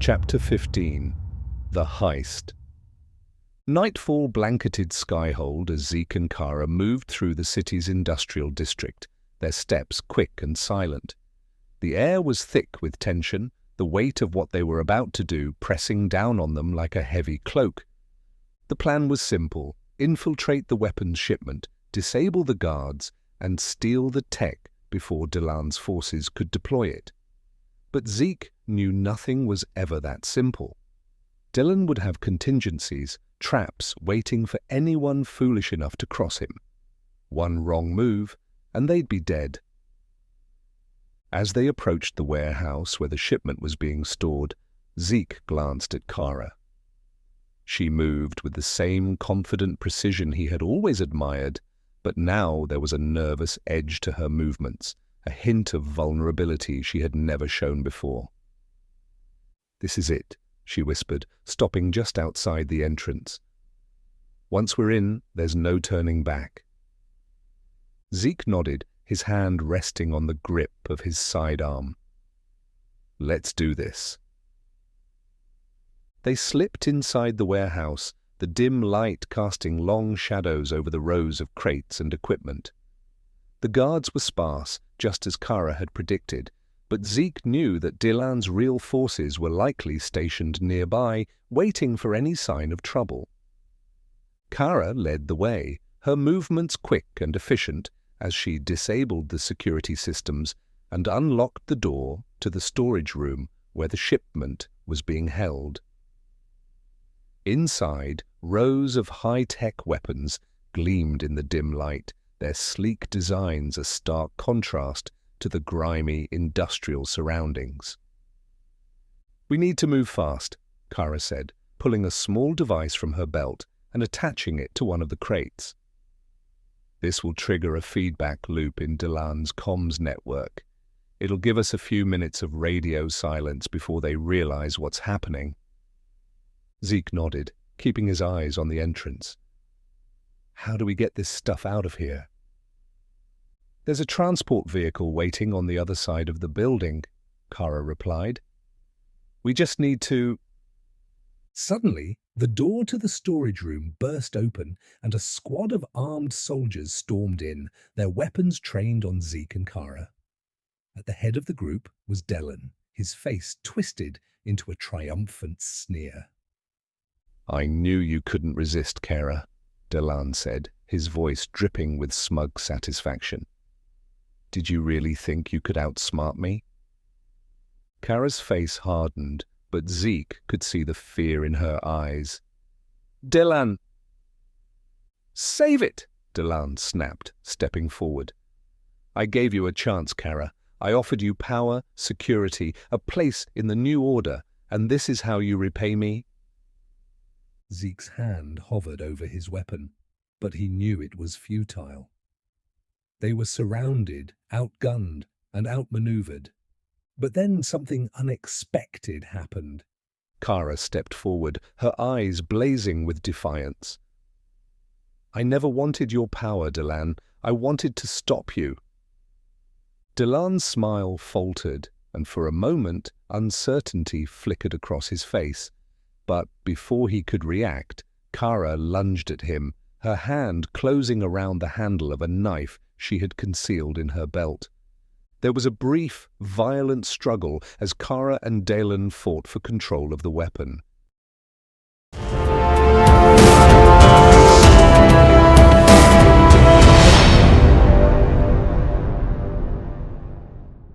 Chapter 15. The Heist. Nightfall blanketed Skyhold as Zeke and Kara moved through the city's industrial district, their steps quick and silent. The air was thick with tension, the weight of what they were about to do pressing down on them like a heavy cloak. The plan was simple: infiltrate the weapons shipment, disable the guards, and steal the tech before Delan's forces could deploy it. But Zeke knew nothing was ever that simple. Dylan would have contingencies, traps waiting for anyone foolish enough to cross him. One wrong move, and they'd be dead. As they approached the warehouse where the shipment was being stored, Zeke glanced at Kara. She moved with the same confident precision he had always admired, but now there was a nervous edge to her movements, a hint of vulnerability she had never shown before. "This is it," she whispered, stopping just outside the entrance. "Once we're in, there's no turning back." Zeke nodded, his hand resting on the grip of his sidearm. "Let's do this." They slipped inside the warehouse, the dim light casting long shadows over the rows of crates and equipment. The guards were sparse, just as Kara had predicted, but Zeke knew that Dylan's real forces were likely stationed nearby, waiting for any sign of trouble. Kara led the way, her movements quick and efficient, as she disabled the security systems and unlocked the door to the storage room where the shipment was being held. Inside, rows of high-tech weapons gleamed in the dim light, their sleek designs a stark contrast to the grimy industrial surroundings. "We need to move fast," Kara said, pulling a small device from her belt and attaching it to one of the crates. "This will trigger a feedback loop in Delan's comms network. It'll give us a few minutes of radio silence before they realize what's happening." Zeke nodded, keeping his eyes on the entrance. "How do we get this stuff out of here?" "There's a transport vehicle waiting on the other side of the building," Kara replied. "We just need to—" Suddenly, the door to the storage room burst open and a squad of armed soldiers stormed in, their weapons trained on Zeke and Kara. At the head of the group was Dylan, his face twisted into a triumphant sneer. "I knew you couldn't resist, Kara," Dylan said, his voice dripping with smug satisfaction. "Did you really think you could outsmart me?" Kara's face hardened, but Zeke could see the fear in her eyes. "Dylan!" "Save it!" Dylan snapped, stepping forward. "I gave you a chance, Kara. I offered you power, security, a place in the new order, and this is how you repay me?" Zeke's hand hovered over his weapon, but he knew it was futile. They were surrounded, outgunned, and outmaneuvered. But then something unexpected happened. Kara stepped forward, her eyes blazing with defiance. "I never wanted your power, Dylan. I wanted to stop you." Dylan's smile faltered, and for a moment uncertainty flickered across his face. But before he could react, Kara lunged at him, her hand closing around the handle of a knife she had concealed in her belt. There was a brief, violent struggle as Kara and Dylan fought for control of the weapon.